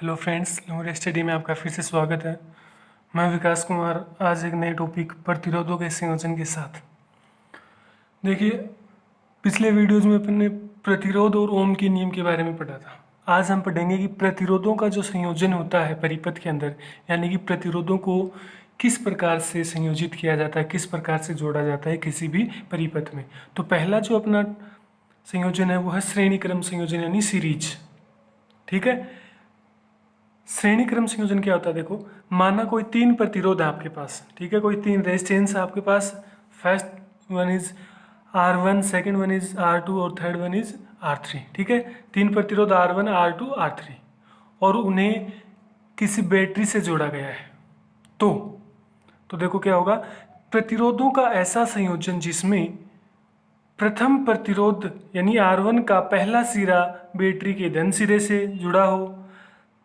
Hello friends, लोमड़ी study में आपका फिर से स्वागत है। मैं विकास कुमार आज एक नए टॉपिक प्रतिरोधों के संयोजन के साथ। देखिए, पिछले वीडियोज में अपन ने प्रतिरोध और ओम के नियम के बारे में पढ़ा था। आज हम पढ़ेंगे कि प्रतिरोधों का जो संयोजन होता है परिपथ के अंदर, यानी कि प्रतिरोधों को किस प्रकार से संयोजित किया जाता है, किस प्रकार से जोड़ा जाता है किसी भी परिपथ में। तो पहला जो अपना संयोजन है वो है श्रेणी क्रम संयोजन यानी सीरीज। ठीक है, श्रेणी क्रम संयोजन क्या होता है? देखो, माना कोई तीन प्रतिरोध है आपके पास, ठीक है, कोई तीन रेजिस्टेंस है आपके पास। First one is R1, second one is R2 और थर्ड वन इज R3। ठीक है, तीन प्रतिरोध R1, R2, R3 और उन्हें किसी बैटरी से जोड़ा गया है। तो देखो क्या होगा, प्रतिरोधों का ऐसा संयोजन जिसमें प्रथम प्रतिरोध यानी R1 का पहला सिरा बैटरी के धन सिरे से जुड़ा हो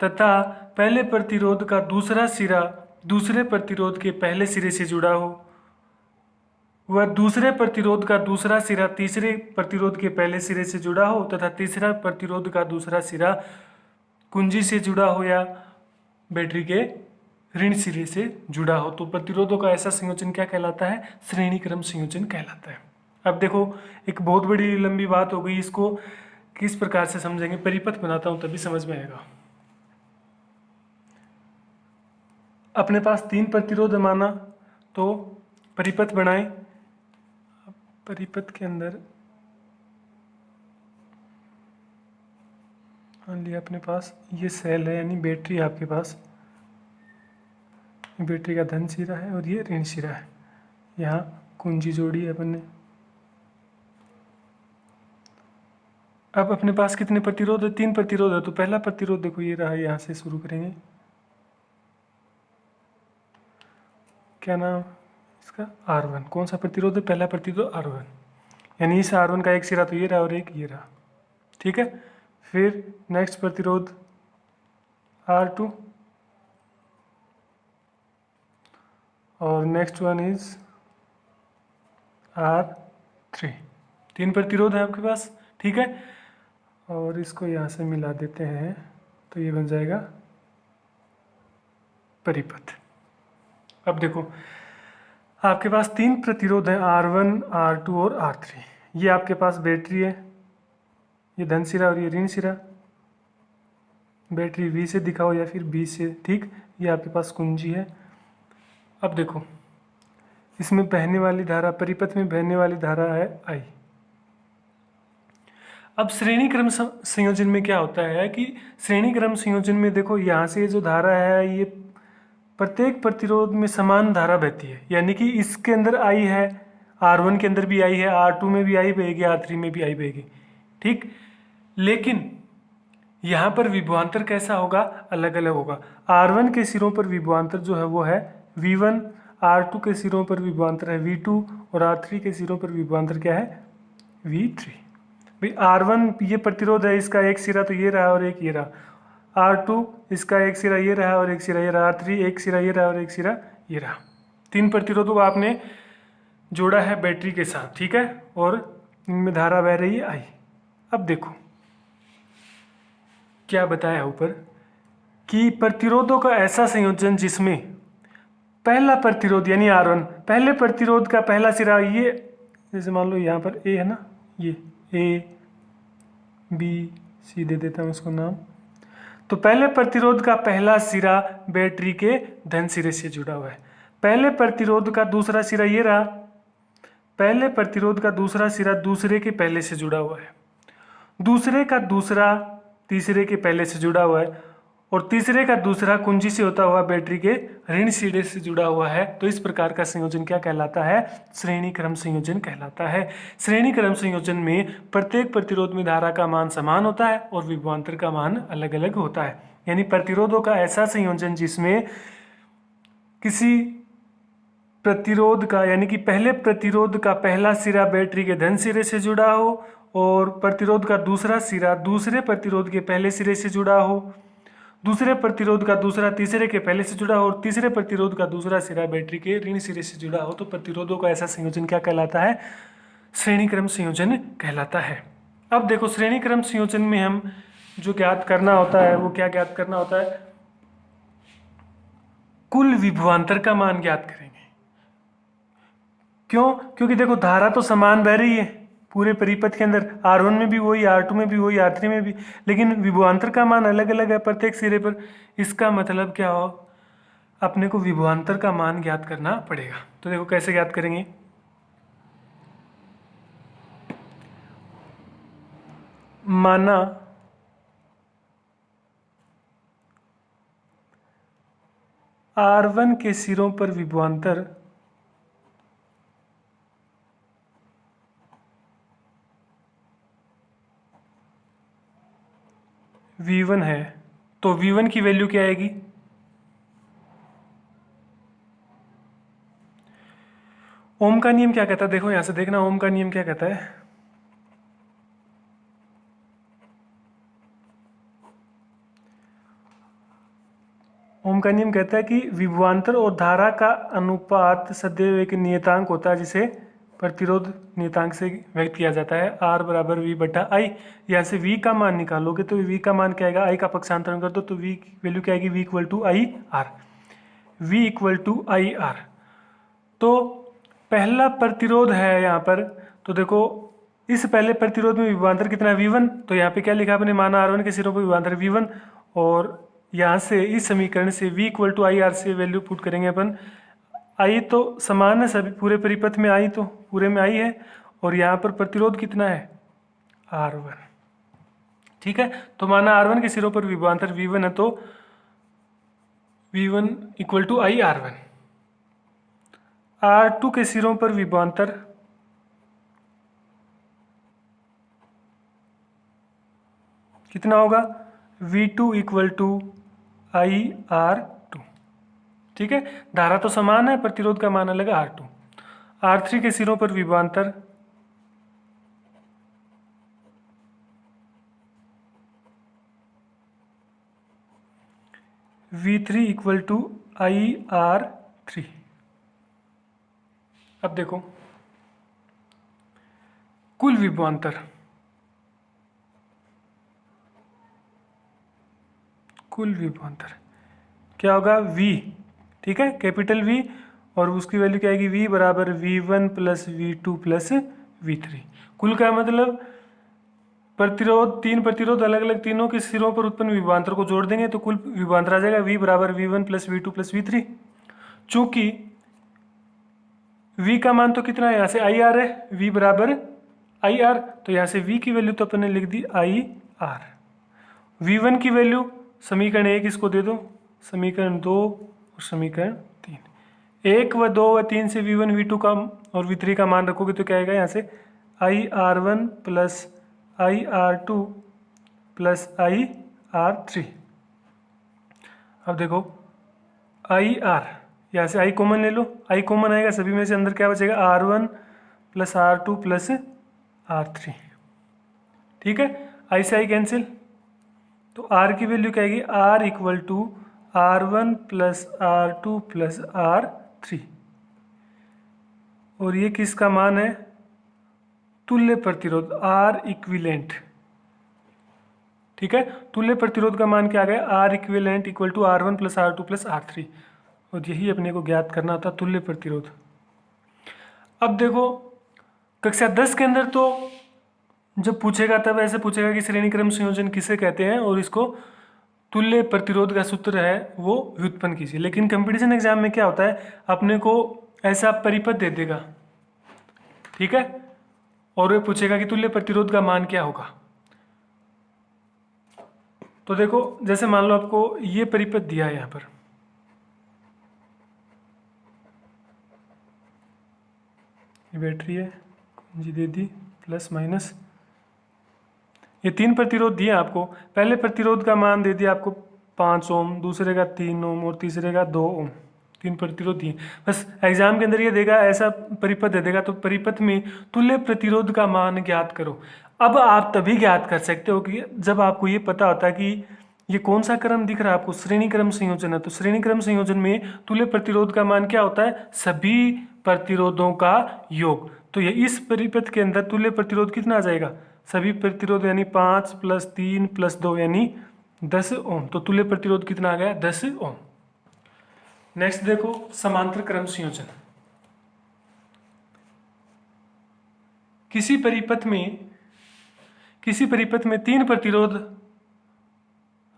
तथा पहले प्रतिरोध का दूसरा सिरा दूसरे प्रतिरोध के पहले सिरे से जुड़ा हो, वह दूसरे प्रतिरोध का दूसरा सिरा तीसरे प्रतिरोध के पहले सिरे से जुड़ा हो तथा तीसरा प्रतिरोध का दूसरा सिरा कुंजी से जुड़ा हो या बैटरी के ऋण सिरे से जुड़ा हो। तो प्रतिरोधों का ऐसा संयोजन क्या कहलाता है? श्रेणी क्रम संयोजन कहलाता है। अब देखो, एक बहुत बड़ी लंबी बात हो गई, इसको किस प्रकार से समझेंगे? परिपथ बनाता हूँ तभी समझ में आएगा। अपने पास तीन प्रतिरोध माना, तो परिपथ बनाएं। परिपथ के अंदर मान लिया अपने पास ये सेल है यानी बैटरी है आपके पास, बैटरी का धन सिरा है और ये ऋण सिरा है। यहाँ कुंजी जोड़ी है अपन ने। अब अपने पास कितने प्रतिरोध है? तीन प्रतिरोध है। तो पहला प्रतिरोध देखो ये रहा, यहाँ से शुरू करेंगे। क्या नाम इसका? R1। कौन सा प्रतिरोध है? पहला प्रतिरोध R1, यानी इस R1 का एक सिरा तो ये रहा और एक ये रहा। ठीक है, फिर नेक्स्ट प्रतिरोध R2 और नेक्स्ट वन इज R3। तीन प्रतिरोध है आपके पास। ठीक है, और इसको यहाँ से मिला देते हैं तो ये बन जाएगा परिपथ। अब देखो, आपके पास तीन प्रतिरोध हैं R1, R2 और R3। ये आपके पास बैटरी है, ये धन सिरा और ये ऋण सिरा। बैटरी V से दिखाओ या फिर B से। ठीक, ये आपके पास कुंजी है। अब देखो, इसमें बहने वाली धारा, परिपथ में बहने वाली धारा है I। अब श्रेणी क्रम संयोजन में क्या होता है कि श्रेणी क्रम संयोजन में देखो, यहाँ से जो धारा है ये प्रत्येक प्रतिरोध में समान धारा बहती है, यानी कि इसके अंदर I है, R1 के अंदर भी I है, R2 में भी I बहेगी, R3 में भी I बहेगी। ठीक, लेकिन यहाँ पर विभवांतर कैसा होगा? अलग अलग होगा। R1 के सिरों पर विभवांतर जो है वो है V1, R2 के सिरों पर विभवांतर है V2 और R3 के सिरों पर विभवांतर क्या है? V3। भाई R1 ये प्रतिरोध है, इसका एक सिरा तो ये रहा और एक ये रहा। R2 इसका एक सिरा ये रहा और एक सिरा ये रहा। R3 एक सिरा ये रहा और एक सिरा ये रहा। तीन प्रतिरोधों को आपने जोड़ा है बैटरी के साथ। ठीक है, और इनमें धारा बह रही है I। अब देखो क्या बताया ऊपर कि प्रतिरोधों का ऐसा संयोजन जिसमें पहला प्रतिरोध यानी R1, पहले प्रतिरोध का पहला सिरा ये, जैसे मान लो यहाँ पर A है ना, ये A B C दे देता हूँ उसको नाम। तो पहले प्रतिरोध का पहला सिरा बैटरी के धन सिरे से जुड़ा हुआ है। पहले प्रतिरोध का दूसरा सिरा ये रहा, पहले प्रतिरोध का दूसरा सिरा दूसरे के पहले से जुड़ा हुआ है। दूसरे का दूसरा तीसरे के पहले से जुड़ा हुआ है और तीसरे का दूसरा कुंजी से होता हुआ बैटरी के ऋण सिरे से जुड़ा हुआ है। तो इस प्रकार का संयोजन क्या कहलाता है? श्रेणी क्रम संयोजन कहलाता है। श्रेणी क्रम संयोजन में प्रत्येक प्रतिरोध में धारा का मान समान होता है और विभवांतर का मान अलग अलग होता है। यानी प्रतिरोधों का ऐसा संयोजन जिसमें किसी प्रतिरोध का, यानी कि पहले प्रतिरोध का पहला सिरा बैटरी के धन सिरे से जुड़ा हो और प्रतिरोध का दूसरा सिरा दूसरे प्रतिरोध के पहले सिरे से जुड़ा हो, दूसरे प्रतिरोध का दूसरा तीसरे के पहले से जुड़ा हो और तीसरे प्रतिरोध का दूसरा सिरा बैटरी के ऋण सिरे से जुड़ा हो। तो प्रतिरोधों का ऐसा संयोजन क्या कहलाता है? श्रेणी क्रम संयोजन कहलाता है। अब देखो, श्रेणी क्रम संयोजन में हम जो ज्ञात करना होता है वो क्या ज्ञात करना होता है, कुल विभवांतर का मान ज्ञात करेंगे। क्यों? क्योंकि देखो धारा तो समान बह रही है पूरे परिपथ के अंदर, R1 में भी वही, R2 में भी वही, R3 में भी, लेकिन विभवांतर का मान अलग अलग है प्रत्येक सिरे पर। इसका मतलब क्या हो, अपने को विभवांतर का मान ज्ञात करना पड़ेगा। तो देखो कैसे ज्ञात करेंगे। माना R1 के सिरों पर विभवांतर V1 है, तो V1 की वैल्यू क्या आएगी, ओम का नियम क्या कहता है, देखो यहां से देखना ओम का नियम क्या कहता है। ओम का नियम कहता है कि विभवांतर और धारा का अनुपात सदैव एक नियतांक होता है जिसे प्रतिरोध नियतांक से व्यक्त किया जाता है, R बराबर V बटा आई। यहाँ से V का मान निकालोगे तो V का मान क्या आएगा, I का पक्षांतरण कर दो तो V की वैल्यू क्या आएगी, V equal to I R, V equal to I R. तो पहला प्रतिरोध है यहाँ पर, तो देखो इस पहले प्रतिरोध में विभवांतर कितना है, V1, तो यहाँ पे क्या लिखा अपने, माना R1 के सिरों पर विभवांतर V1, और यहाँ से इस समीकरण से V equal to I R से वैल्यू पुट करेंगे अपन। आई तो समान है सभी पूरे परिपथ में, आई तो पूरे में आई है, और यहाँ पर प्रतिरोध कितना है, R1। ठीक है, तो माना R1 के सिरों पर विभवांतर V1 है, तो V1 equal to I R1। R2 के सिरों पर विभवांतर कितना होगा, V2 equal to I R2। ठीक है, धारा तो समान है, प्रतिरोध का मान अलग है R2। R3 के सिरों पर विभवांतर V3 equal to I R3। अब देखो कुल विभवांतर, कुल विभवांतर क्या होगा, V, ठीक है, कैपिटल V, और उसकी वैल्यू क्या आएगी, V बराबर V1 plus V2 plus V3। कुल का मतलब प्रतिरोध, तीन प्रतिरोध अलग अलग, तीनों के सिरों पर उत्पन्न विभवांतर को जोड़ देंगे तो कुल विभवांतर आ जाएगा V बराबर V1 plus V2 plus V3। चूंकि V का मान तो कितना है, यहाँ से आई आर है, V बराबर आई आर, तो यहाँ से V की वैल्यू तो अपन ने लिख दी आई आर। V1 की वैल्यू समीकरण 1 इसको दे दो, समीकरण 2 और समीकरण 3, 1 व 2 व 3 से V1 V2 का और V3 का मान रखोगे तो क्या आएगा, यहाँ से आई R1 प्लस आई R2 प्लस आई R3। अब देखो आई आर, यहाँ से आई कॉमन ले लो, आई कॉमन आएगा सभी में से, अंदर क्या बचेगा, R1 plus R2 plus R3। ठीक है, आई से आई कैंसिल, तो R की वैल्यू क्या आएगी, R equal to R1 plus R2 plus R3, और ये किसका मान है, तुल्य प्रतिरोध R इक्विवेलेंट। ठीक है, तुल्य प्रतिरोध का मान क्या आ गया, R equivalent equal to R1 plus R2 plus R3, और यही अपने को ज्ञात करना था तुल्य प्रतिरोध। अब देखो कक्षा 10 के अंदर तो जब पूछेगा तब ऐसे पूछेगा कि श्रेणी क्रम संयोजन किसे कहते हैं, और इसको तुल्य प्रतिरोध का सूत्र है वो व्युत्पन्न कीजिए। लेकिन कंपटीशन एग्जाम में क्या होता है, अपने को ऐसा परिपथ दे देगा, ठीक है, और वे पूछेगा कि तुल्य प्रतिरोध का मान क्या होगा। तो देखो जैसे मान लो आपको ये परिपथ दिया है, यहाँ पर ये बैटरी है जी, दे दी प्लस माइनस, ये तीन प्रतिरोध दिए आपको। पहले प्रतिरोध का मान दे दिया आपको 5 ओम, दूसरे का 3 ओम और तीसरे का 2 ओम, तीन प्रतिरोध दिए। बस एग्जाम के अंदर ये देगा, ऐसा परिपथ दे देगा, तो परिपथ में तुल्य प्रतिरोध का मान ज्ञात करो। अब आप तभी ज्ञात कर सकते हो कि जब आपको ये पता होता है कि ये कौन सा क्रम दिख रहा है आपको, श्रेणी क्रम संयोजन है। तो श्रेणी क्रम संयोजन में तुल्य प्रतिरोध का मान क्या होता है, सभी प्रतिरोधों का योग। तो ये इस परिपथ के अंदर तुल्य प्रतिरोध कितना आ जाएगा, सभी प्रतिरोध यानी 5 + 3 + 2 यानी 10 ओम। तो तुल्य प्रतिरोध कितना आ गया? 10 ओम। नेक्स्ट देखो समांतर क्रम संयोजन। किसी परिपथ में 3 प्रतिरोध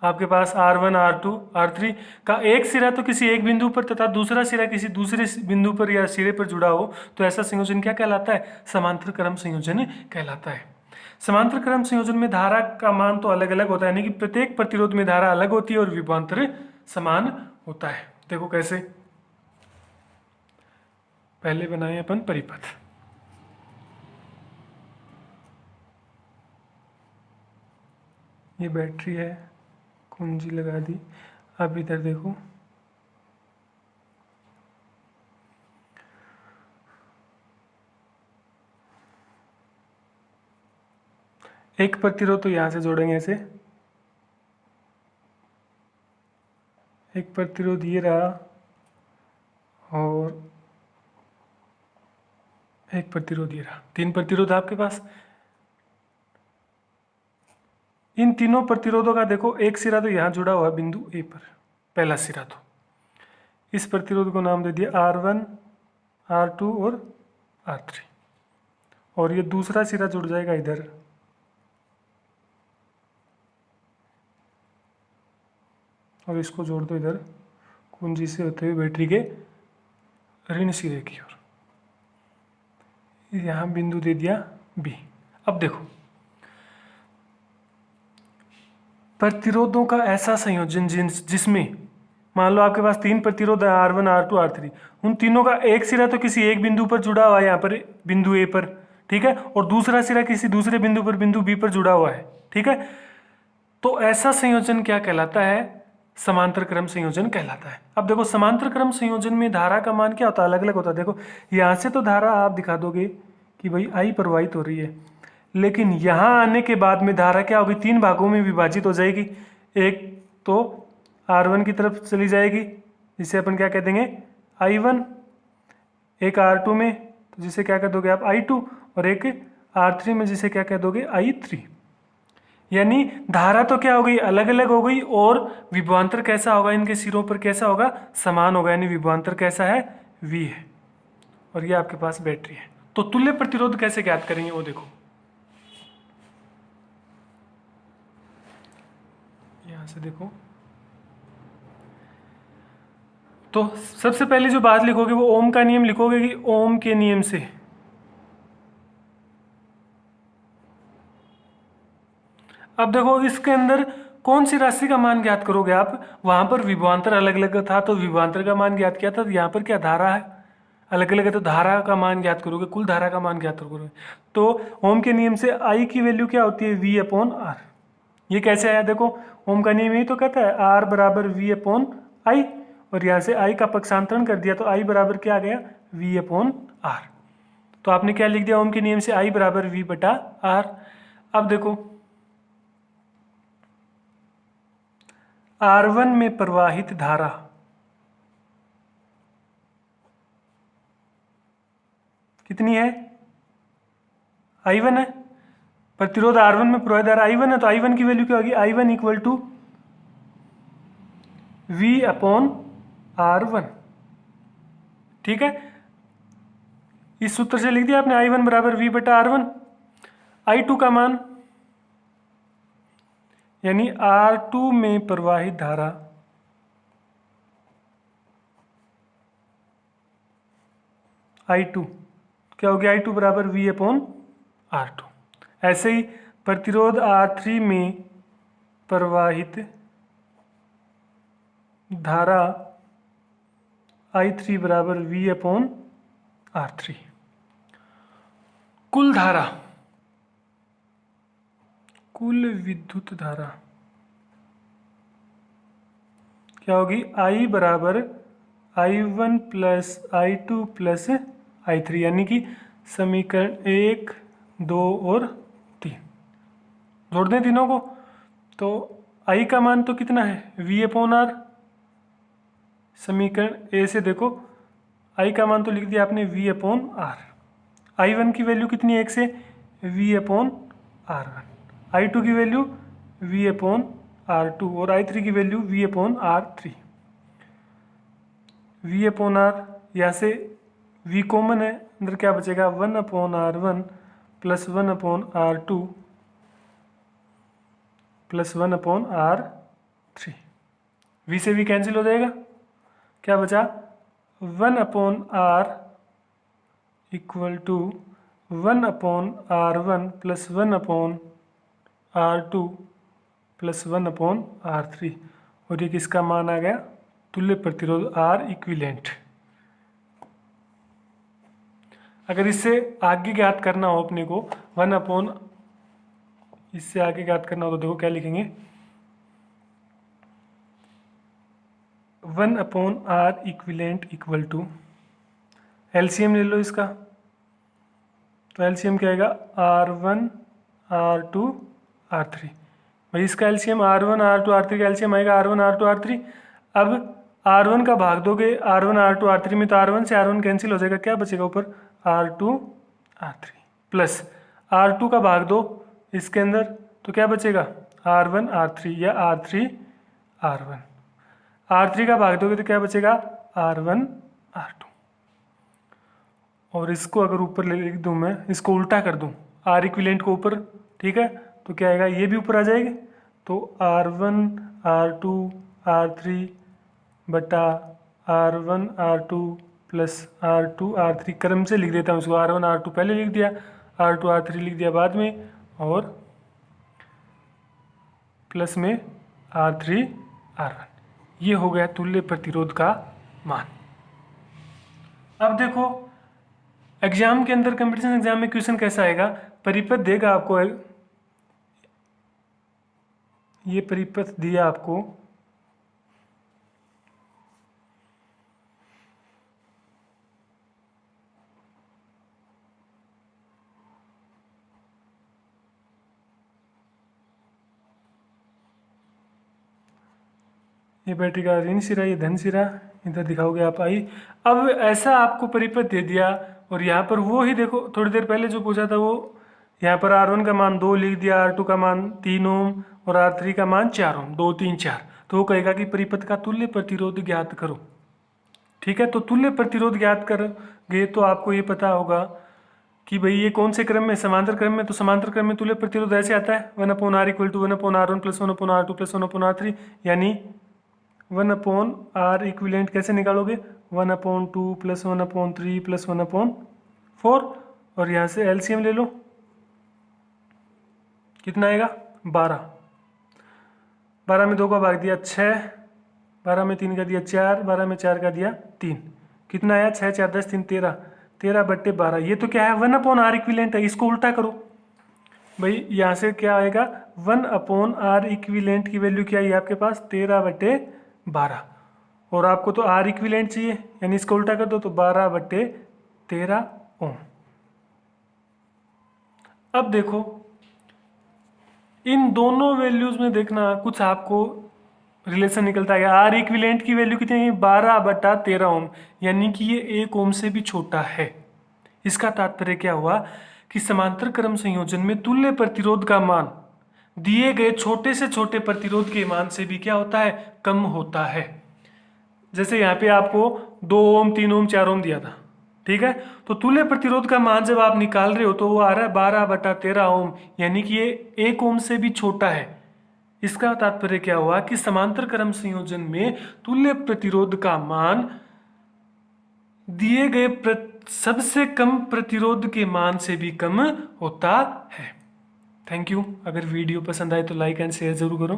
आपके पास R1, R2, R3 का एक सिरा तो किसी एक बिंदु पर तथा दूसरा सिरा किसी दूसरे बिंदु पर या सिरे पर जुड़ा हो तो ऐसा संयोजन क्या कहलाता है? समांतर क्रम संयोजन कहलाता है। समांतर क्रम संयोजन में धारा का मान तो अलग अलग होता है, यानी कि प्रत्येक प्रतिरोध में धारा अलग होती है और विभवांतर समान होता है। देखो कैसे, पहले बनाए अपन परिपथ। ये बैटरी है, कुंजी लगा दी। अब इधर देखो, एक प्रतिरोध तो यहां से जोड़ेंगे ऐसे, एक प्रतिरोध ये रहा और एक प्रतिरोध ये रहा। 3 प्रतिरोध आपके पास। इन तीनों प्रतिरोधों का देखो एक सिरा तो यहाँ जुड़ा हुआ है बिंदु ए पर, पहला सिरा। तो इस प्रतिरोध को नाम दे दिया R1, R2 और R3, और ये दूसरा सिरा जुड़ जाएगा इधर, और इसको जोड़ दो इधर कुंजी से होते हुए बैटरी के ऋण सिरे की ओर। यहाँ बिंदु दे दिया B। अब देखो प्रतिरोधों का ऐसा संयोजन जिसमें मान लो आपके पास 3 प्रतिरोध है R1, R2, R3, उन तीनों का एक सिरा तो किसी एक बिंदु पर जुड़ा हुआ है, यहाँ पर बिंदु A पर, ठीक है, और दूसरा सिरा किसी दूसरे बिंदु पर बिंदु B पर जुड़ा हुआ है, ठीक है। तो ऐसा संयोजन क्या कहलाता है? समांतर क्रम संयोजन कहलाता है। अब देखो समांतर क्रम संयोजन में धारा का मान क्या होता है? अलग अलग होता है। देखो यहाँ से तो धारा आप दिखा दोगे कि भाई I प्रवाहित हो रही है, लेकिन यहाँ आने के बाद में धारा क्या होगी? 3 भागों में विभाजित हो जाएगी। एक तो R1 की तरफ चली जाएगी जिसे अपन क्या कह देंगे? I1। एक R2 में तो जिसे क्या कह दोगे आप? I2। और एक R3 में जिसे क्या कह दोगे? I3। यानी धारा तो क्या हो गई? अलग अलग हो गई, और विभवांतर कैसा होगा? इनके सिरों पर कैसा होगा? समान होगा, यानी विभवांतर कैसा है? V है। और ये आपके पास बैटरी है। तो तुल्य प्रतिरोध कैसे ज्ञात करेंगे वो देखो, यहां से देखो। तो सबसे पहले जो बात लिखोगे वो ओम का नियम लिखोगे कि ओम के नियम से अब देखो इसके अंदर कौन सी राशि का मान ज्ञात करोगे आप? वहां पर विभवांतर अलग अलग था तो विभवांतर का मान ज्ञात किया था, तो यहाँ पर क्या धारा है अलग अलग है तो धारा का मान ज्ञात करोगे, कुल धारा का मान ज्ञात करोगे। तो ओम के नियम से I की वैल्यू क्या होती है? V/R। ये कैसे आया? देखो ओम का नियम यही तो कहता है R = V/I, और यहाँ से I का पक्षांतरण कर दिया तो I बराबर क्या आ गया? V/R। तो आपने क्या लिख दिया? ओम के नियम से I = V/R। अब देखो R1 में प्रवाहित धारा कितनी है? I1 है। प्रतिरोध R1 में प्रवाहित धारा I1 है, तो I1 की वैल्यू क्या होगी? I1 = V/R1, ठीक है। इस सूत्र से लिख दिया आपने I1 = V/R1। I2 का मान यानी R2 में प्रवाहित धारा I2 क्या होगी? I2 = V/R2। ऐसे ही प्रतिरोध R3 में प्रवाहित धारा I3 = V/R3। कुल धारा, कुल विद्युत धारा क्या होगी? I = I1 + I2 + I3, यानी कि समीकरण 1, 2 और 3 जोड़ दें तीनों को। तो I का मान तो कितना है? V/R। समीकरण ए से देखो I का मान तो लिख दिया आपने V/R। I1 की वैल्यू कितनी है? 1 से V/R R1। I2 की वैल्यू V/R2 और I3 की वैल्यू V/R3। V/R, यहाँ से V कॉमन है, अंदर क्या बचेगा 1/R1 plus 1/R2 plus 1/R3। V से V कैंसिल हो जाएगा, क्या बचा 1/R equal to 1/R1 plus 1/R2 plus 1/R3। और ये किसका मान आ गया, तुल्य प्रतिरोध R इक्विवेलेंट। अगर इससे आगे ज्ञात करना हो अपने को इससे आगे ज्ञात करना हो तो देखो क्या लिखेंगे 1/R equivalent equal to, LCM ले लो इसका, तो एलसीएम क्या आएगा R1 R2 R3। भाई इसका एलसीएम R1 R2 R3 का एलसीएम आएगा R1 R2 R3। अब R1 का भाग दोगे R1 R2 R3 में तो R1 से R1 कैंसिल हो जाएगा, क्या बचेगा ऊपर R2 R3 प्लस R2 का भाग दो इसके अंदर तो क्या बचेगा R1 R3 या R3 R1। R3 का भाग दोगे तो क्या बचेगा R1 R2। और इसको अगर ऊपर लिख दूँ मैं, इसको उल्टा कर दूँ R इक्विवेलेंट को ऊपर, ठीक है, तो क्या आएगा ये भी ऊपर आ जाएगी, तो R1 R2 R3 बटा R1 R2 plus R2 R3 क्रम से लिख देता हूँ इसको, R1 R2 पहले लिख दिया, R2 R3 लिख दिया बाद में, और प्लस में R3 R1। ये हो गया तुल्य प्रतिरोध का मान। अब देखो एग्जाम के अंदर, कंपटीशन एग्जाम में क्वेश्चन कैसा आएगा, परिपथ देगा आपको, ये परिपथ दिया आपको, ये बैटरी का ऋण सिरा, ये धन सिरा, इधर दिखाओगे आप आई। अब ऐसा आपको परिपथ दे दिया और यहाँ पर वो ही देखो थोड़ी देर पहले जो पूछा था वो, यहाँ पर R1 का मान 2 लिख दिया, R2 का मान 3 ओम और R3 का मान 4 ओम, 2 3 4। तो वो कहेगा कि परिपथ का तुल्य प्रतिरोध ज्ञात करो। ठीक है, तो तुल्य प्रतिरोध ज्ञात करोगे तो आपको ये पता होगा कि भाई ये कौन से क्रम में, समांतर क्रम में, तो समांतर क्रम में तुल्य प्रतिरोध ऐसे आता है 1/R equal to 1/R1 plus 1/R2 plus 1/R3, यानी 1/R इक्विवेलेंट कैसे निकालोगे 1/2 प्लस 1/3 प्लस 1/4, और यहाँ से एलसीएम ले लो, कितना आएगा 12। 12 में 2 का भाग दिया 6, 12 में 3 का दिया 4, 12 में 4 का दिया 3, कितना आया 6 4 10 3 13, 13/12। ये तो क्या है 1/R इक्विवेलेंट है, इसको उल्टा करो भाई, यहाँ से क्या आएगा 1/R इक्विवेलेंट की वैल्यू क्या है आपके पास 13/12, और आपको तो R इक्विवेलेंट चाहिए, यानी इसको उल्टा कर दो तो 12/13 ओम। अब देखो इन दोनों वैल्यूज में देखना कुछ आपको रिलेशन निकलता है। R इक्विवेलेंट की वैल्यू कितनी है 12/13 ओम, यानी कि ये 1 ओम से भी छोटा है। इसका तात्पर्य क्या हुआ कि समांतर क्रम संयोजन में तुल्य प्रतिरोध का मान दिए गए छोटे से छोटे प्रतिरोध के मान से भी क्या होता है, कम होता है। जैसे यहाँ पे आपको 2 ओम 3 ओम 4 ओम दिया था, ठीक है, तो तुल्य प्रतिरोध का मान जब आप निकाल रहे हो तो वो आ रहा है 12/13 ओम, यानी कि ये 1 ओम से भी छोटा है। इसका तात्पर्य क्या हुआ कि समांतर क्रम संयोजन में तुल्य प्रतिरोध का मान दिए गए सबसे कम प्रतिरोध के मान से भी कम होता है। Thank you. अगर वीडियो पसंद आए तो लाइक एंड शेयर जरूर करो।